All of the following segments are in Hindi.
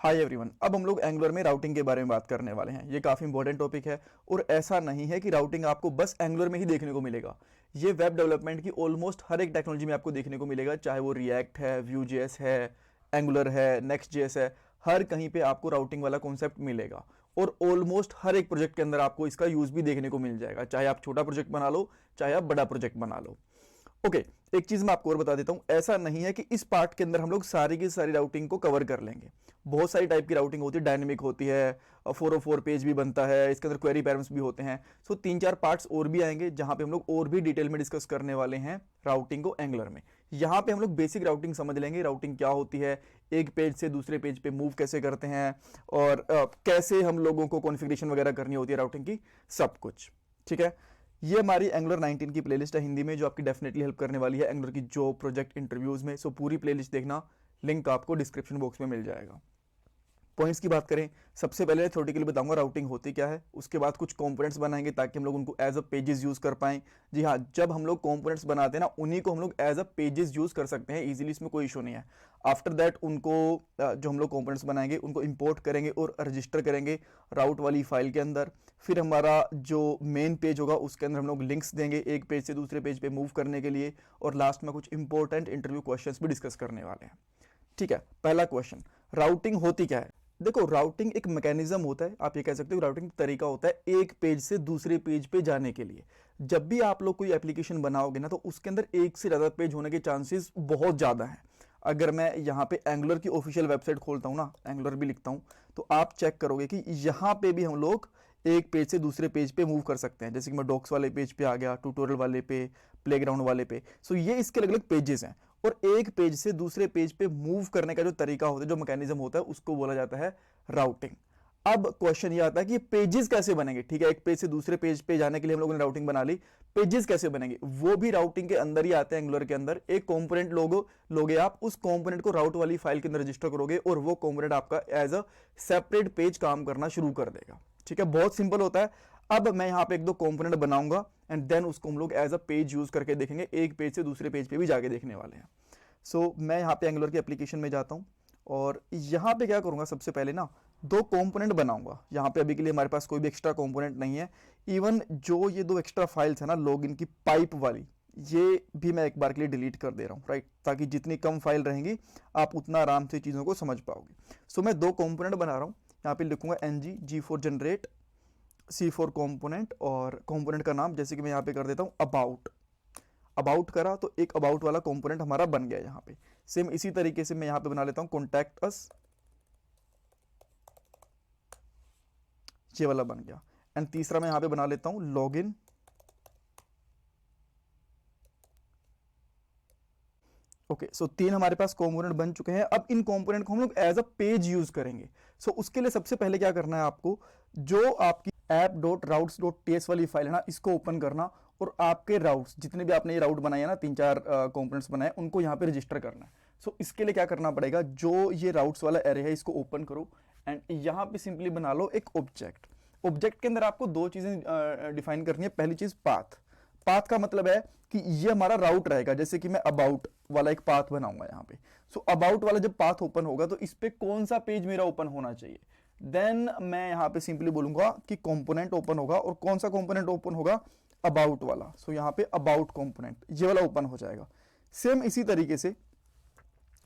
हाय एवरीवन, अब हम लोग एंगुलर में राउटिंग के बारे में बात करने वाले हैं। ये काफ़ी इंपॉर्टेंट टॉपिक है और ऐसा नहीं है कि राउटिंग आपको बस एंगुलर में ही देखने को मिलेगा। ये वेब डेवलपमेंट की ऑलमोस्ट हर एक टेक्नोलॉजी में आपको देखने को मिलेगा, चाहे वो रिएक्ट है, व्यू जेएस है, एंगुलर है, नेक्स्ट जेएस है। हर कहीं पे आपको राउटिंग वाला कॉन्सेप्ट मिलेगा और ऑलमोस्ट हर एक प्रोजेक्ट के अंदर आपको इसका यूज भी देखने को मिल जाएगा, चाहे आप छोटा प्रोजेक्ट बना लो, चाहे आप बड़ा प्रोजेक्ट बना लो। ओके, एक चीज मैं आपको और बता देता हूं, ऐसा नहीं है कि इस पार्ट के अंदर हम लोग सारी की सारी राउटिंग को कवर कर लेंगे। बहुत सारी टाइप की राउटिंग होती है, डायनेमिक होती है, 404 पेज भी बनता है, इसके अंदर क्वेरी पैरम्स भी होते हैं। सो 3-4 पार्ट्स और भी आएंगे जहां पे हम लोग और भी डिटेल में डिस्कस करने वाले हैं राउटिंग को एंगुलर में। यहां पे हम लोग बेसिक राउटिंग समझ लेंगे, राउटिंग क्या होती है, एक पेज से दूसरे पेज पे मूव कैसे करते हैं, और कैसे हम लोगों को कॉन्फ़िगरेशन वगैरह करनी होती है राउटिंग की, सब कुछ। ठीक है, ये हमारी एंगुलर 19 की प्लेलिस्ट है हिंदी में, जो आपकी डेफिनेटली हेल्प करने वाली है एंगुलर की जॉब, प्रोजेक्ट, इंटरव्यूज में। सो पूरी प्लेलिस्ट देखना, लिंक आपको डिस्क्रिप्शन बॉक्स में मिल जाएगा। पॉइंट्स की बात करें, सबसे पहले थ्योरेटिकली बताऊंगा राउटिंग होती क्या है, उसके बाद कुछ कंपोनेंट्स बनाएंगे ताकि हम लोग उनको एज अ पेजेस यूज कर पाएं। जी हाँ, जब हम लोग कंपोनेंट्स बनाते हैं ना, उन्हीं को हम लोग एज अ पेजेस यूज कर सकते हैं इजीली, इसमें कोई इशू नहीं है। आफ्टर दैट उनको जो हम लोग कंपोनेंट्स बनाएंगे उनको इंपोर्ट करेंगे और रजिस्टर करेंगे राउट वाली फाइल के अंदर। फिर हमारा जो मेन पेज होगा उसके अंदर हम लोग लिंक्स देंगे एक पेज से दूसरे पेज पे मूव करने के लिए, और लास्ट में कुछ इंपॉर्टेंट इंटरव्यू क्वेश्चंस भी डिस्कस करने वाले हैं। ठीक है, पहला क्वेश्चन, राउटिंग होती क्या है। देखो, राउटिंग एक मैकेनिज्म होता है, आप ये कह सकते हो राउटिंग तरीका होता है एक पेज से दूसरे पेज पे जाने के लिए। जब भी आप लोग कोई एप्लीकेशन बनाओगे ना, तो उसके अंदर एक से ज्यादा पेज होने के चांसेस बहुत ज्यादा हैं। अगर मैं यहाँ पे एंगुलर की ऑफिशियल वेबसाइट खोलता हूँ ना, एंगुलर भी लिखता हूँ, तो आप चेक करोगे कि यहाँ पे भी हम लोग एक पेज से दूसरे पेज पे मूव कर सकते हैं। जैसे कि मैं डॉक्स वाले पेज पे आ गया, ट्यूटोरियल वाले पे, प्लेग्राउंड वाले पे। सो ये इसके अलग अलग पेजेस हैं, और एक पेज से दूसरे पेज पे मूव करने का जो तरीका होता है, जो मैकेनिज्म होता है, उसको बोला जाता है राउटिंग। अब क्वेश्चन ये आता है कि पेजेस कैसे बनेंगे। ठीक है, एक पेज से दूसरे पेज पे जाने के लिए हम लोगों ने राउटिंग बना ली, पेजेस कैसे बनेंगे, वो भी राउटिंग के अंदर ही आते हैं। एंगुलर के अंदर एक कंपोनेंट लोगे आप, उस कंपोनेंट को राउट वाली फाइल के अंदर रजिस्टर करोगे, और वो कंपोनेंट आपका एज अ सेपरेट पेज काम करना शुरू कर देगा। ठीक है, बहुत सिंपल होता है। अब मैं यहां पे एक दो कंपोनेंट बनाऊंगा एंड देन उसको हम लोग एज अ पेज यूज करके देखेंगे, एक पेज से दूसरे पेज पे भी जाके देखने वाले हैं। सो मैं यहाँ पे एंगुलर की एप्लीकेशन में जाता हूँ, और यहाँ पे क्या करूँगा, सबसे पहले ना दो कंपोनेंट बनाऊंगा। यहाँ पे अभी के लिए हमारे पास कोई भी एक्स्ट्रा कंपोनेंट नहीं है। इवन जो ये दो एक्स्ट्रा फाइल्स है ना, लॉगिन की पाइप वाली, ये भी मैं एक बार के लिए डिलीट कर दे रहा हूँ, राइट, ताकि जितनी कम फाइल रहेंगी आप उतना आराम से चीज़ों को समझ पाओगे। सो मैं दो कंपोनेंट बना रहा हूँ, यहाँ पे लिखूंगा ng generate C4 कंपोनेंट, और कंपोनेंट का नाम जैसे कि मैं यहाँ पे कर देता हूँ अबाउट। अबाउट करा तो एक अबाउट वाला कंपोनेंट हमारा बन गया यहाँ पे। सेम इसी तरीके से मैं यहाँ पे बना लेता हूँ कॉन्टैक्ट अस, ये वाला बन गया। एंड तीसरा मैं यहाँ पे बना लेता हूँ लॉगिन। ओके, सो तीन हमारे पास कंपोनेंट बन चुके हैं। अब इन कंपोनेंट को हम लोग एज अ पेज यूज करेंगे। सो उसके लिए सबसे पहले क्या करना है आपको, जो आपकी app.routes.ts वाली फाइल है ना, इसको ओपन करना, और आपके राउट्स जितने भी आपने ये राउट बनाए हैं ना, 3-4 कंपोनेंट्स बनाए, उनको यहाँ पे रजिस्टर करना है। सो इसके लिए क्या करना पड़ेगा, जो ये राउट्स वाला एरे है इसको ओपन करो, एंड यहाँ पे सिंपली बना लो एक ऑब्जेक्ट। ऑब्जेक्ट के अंदर आपको दो चीजें डिफाइन करनी है। पहली चीज पाथ। पाथ का मतलब है कि ये हमारा राउट रहेगा। जैसे कि मैं अबाउट वाला एक पाथ बनाऊंगा यहाँ पे। सो अबाउट वाला जब पाथ ओपन होगा तो इस पे कौन सा पेज मेरा ओपन होना चाहिए, देन मैं यहाँ पे सिंपली बोलूंगा कि कंपोनेंट ओपन होगा, और कौन सा कंपोनेंट ओपन होगा, अबाउट वाला। सो यहाँ पे अबाउट कंपोनेंट ये वाला ओपन हो जाएगा। सेम इसी तरीके से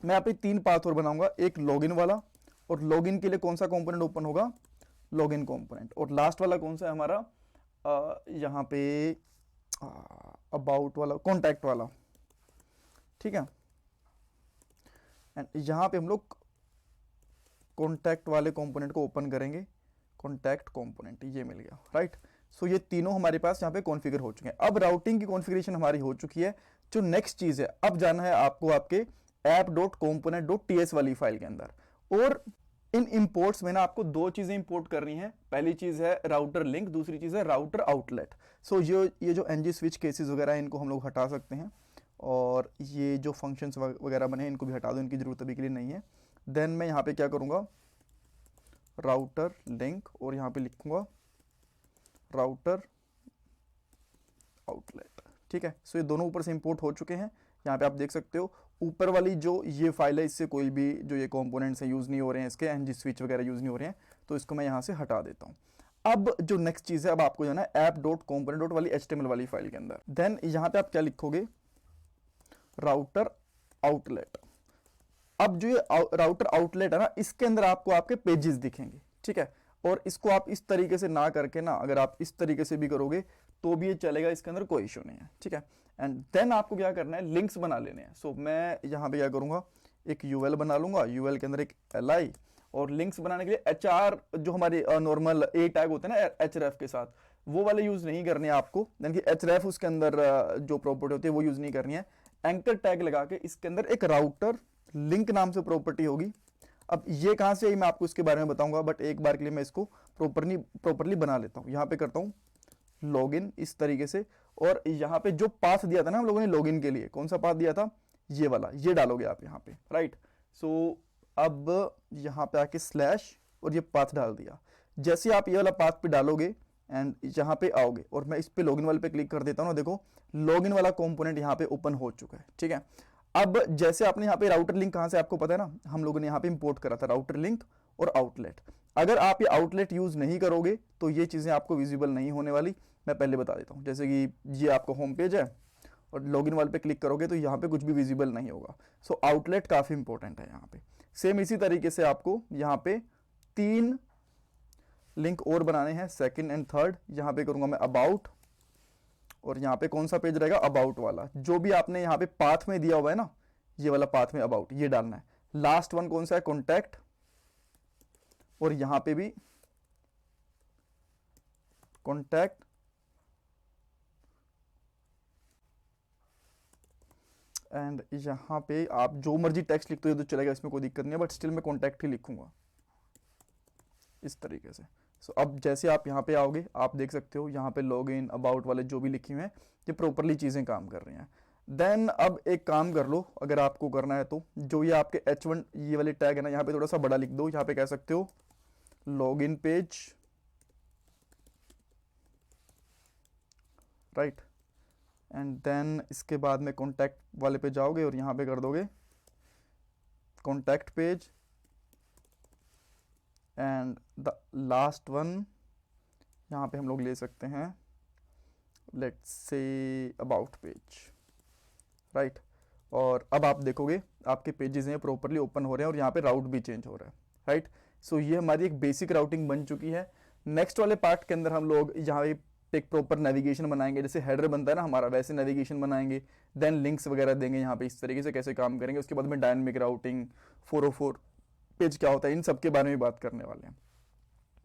मैं यहाँ पे तीन पाथ और बनाऊंगा, एक लॉगिन वाला, और लॉगिन के लिए कौन सा कंपोनेंट ओपन होगा, लॉगिन कंपोनेंट, और लास्ट वाला कौन सा है हमारा, यहाँ पे अबाउट वाला, कॉन्टैक्ट वाला। ठीक है, एंड यहां पे हम लोग कॉन्टैक्ट वाले कंपोनेंट को ओपन करेंगे, कॉन्टैक्ट कंपोनेंट ये मिल गया, राइट। सो ये तीनों हमारे पास यहाँ पे कॉन्फ़िगर हो चुके हैं। अब राउटिंग की कॉन्फ़िगरेशन हमारी हो चुकी है। जो नेक्स्ट चीज है, अब जाना है आपको आपके app.component.ts वाली फाइल के अंदर, और इन इंपोर्ट्स में ना आपको दो चीजें इंपोर्ट करनी है। पहली चीज है राउटर लिंक, दूसरी चीज है राउटर आउटलेट। सो ये जो ng स्विच केसेस वगैरह है, इनको हम लोग हटा सकते हैं, और ये जो फंक्शंस वगैरह बने हैं इनको भी हटा दो, इनकी जरूरत अभी के लिए नहीं है। देन मैं यहाँ पे क्या करूँगा, राउटर लिंक, और यहाँ पे लिखूंगा राउटर आउटलेट। ठीक है, सो ये दोनों ऊपर से इंपोर्ट हो चुके हैं। यहाँ पे आप देख सकते हो ऊपर वाली जो ये फाइल है इससे कोई भी जो ये कंपोनेंट्स हैं यूज़ नहीं हो रहे हैं इसके, एनजी स्विच वगैरह यूज़ नहीं हो रहे हैं, तो इसको मैं यहाँ से हटा देता हूँ। अब जो नेक्स्ट चीज़ है, अब आपको जाना है app.component वाली HTML वाली फाइल के अंदर। देन यहाँ पे आप क्या लिखोगे, राउटर आउटलेट। अब जो ये राउटर आउटलेट है ना, इसके अंदर आपको आपके पेजेस दिखेंगे, ठीक है। और इसको आप इस तरीके से ना करके ना, अगर आप इस तरीके से भी करोगे तो भी ये चलेगा, इसके अंदर कोई इशू नहीं है, ठीक है। एंड देन आपको क्या करना है, लिंक्स बना लेने हैं। सो मैं यहाँ पे क्या करूँगा, एक यूएल बना लूंगा, यूएल के अंदर एक li, और लिंक्स बनाने के लिए HR जो हमारे नॉर्मल A टैग होते हैं ना href के साथ, वो वाले यूज़ नहीं करने हैं आपको, यानी कि href उसके अंदर जो प्रॉपर्टी होती है वो यूज़ नहीं करनी है। एंकर टैग लगा के इसके अंदर एक राउटर लिंक नाम से प्रॉपर्टी होगी। अब ये कहाँ से आई मैं आपको इसके बारे में बताऊंगा, बट एक बार के लिए मैं इसको प्रॉपरली बना लेता हूँ। यहाँ पे करता हूँ लॉगिन इस तरीके से, और यहाँ पे जो पाथ दिया था ना हम लोगों ने लॉगिन के लिए, कौन सा पाथ दिया था, ये वाला, ये डालोगे आप यहाँ पे, राइट। सो अब यहाँ पे आके स्लैश और ये पाथ डाल दिया। जैसे आप ये वाला पाथ पे डालोगे एंड यहाँ पे आओगे, और मैं इस पे लॉगिन वाले पे क्लिक कर देता हूँ ना, देखो लॉगिन वाला कंपोनेंट यहाँ पे ओपन हो चुका है, ठीक है। अब जैसे आपने यहाँ पे राउटर लिंक कहाँ से आपको पता है ना, हम लोगों ने यहाँ पे इंपोर्ट करा था राउटर लिंक और आउटलेट। अगर आप ये आउटलेट यूज नहीं करोगे तो ये चीजें आपको विजिबल नहीं होने वाली, मैं पहले बता देता हूँ। जैसे कि ये आपका होम पेज है और लॉगिन वाले पे क्लिक करोगे तो यहाँ पे कुछ भी विजिबल नहीं होगा। सो आउटलेट काफी इंपॉर्टेंट है यहाँ पे। सेम इसी तरीके से आपको यहाँ पे 3 लिंक और बनाने हैं, सेकंड एंड थर्ड। यहाँ पे करूंगा मैं अबाउट, और यहाँ पे कौन सा पेज रहेगा, अबाउट वाला, जो भी आपने यहाँ पे पाथ में दिया हुआ है ना, ये वाला पाथ में अबाउट, ये डालना है। लास्ट वन कौन सा है, कॉन्टैक्ट, और यहाँ पे भी कॉन्टैक्ट एंड यहाँ पे आप जो मर्जी टेक्स्ट लिखते हो तो चलेगा, इसमें कोई दिक्कत नहीं है, बट स्टिल मैं कॉन्टैक्ट ही लिखूंगा इस तरीके से। सो अब जैसे आप यहाँ पे आओगे, आप देख सकते हो यहाँ पे लॉगिन अबाउट वाले जो भी लिखे हुए हैं ये प्रॉपरली चीज़ें काम कर रही हैं। देन अब एक काम कर लो, अगर आपको करना है तो, जो ये आपके H1 ये वाले टैग है ना, यहाँ पे थोड़ा सा बड़ा लिख दो। यहाँ पे कह सकते हो login page, right. And then इसके बाद में कॉन्टैक्ट वाले पे जाओगे और यहाँ पे कर दोगे contact page, and the last one यहाँ पे हम लोग ले सकते हैं, let's say about page, right. और अब आप देखोगे आपके पेजेस हैं प्रॉपरली ओपन हो रहे हैं और यहाँ पे राउट भी चेंज हो रहा है, राइट। सो ये हमारी एक बेसिक राउटिंग बन चुकी है। नेक्स्ट वाले पार्ट के अंदर हम लोग यहाँ पे एक प्रॉपर नेविगेशन बनाएंगे, जैसे हेडर बनता है ना हमारा, वैसे नेविगेशन बनाएंगे। देन लिंक्स वगैरह देंगे यहाँ पे, इस तरीके से कैसे काम करेंगे। उसके बाद में डायनेमिक राउटिंग, 404 पेज क्या होता है, इन सब के बारे में बात करने वाले हैं।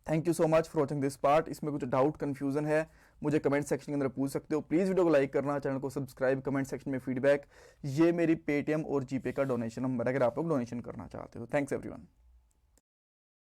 Thank you so much for watching this part. इसमें कुछ डाउट कन्फ्यूजन है मुझे कमेंट सेक्शन के अंदर पूछ सकते हो। प्लीज़ वीडियो को लाइक करना, चैनल को सब्सक्राइब, कमेंट सेक्शन में फीडबैक। ये मेरी पेटीएम और जीपे का डोनेशन नंबर है अगर आप लोग डोनेशन करना चाहते हो। Thanks everyone.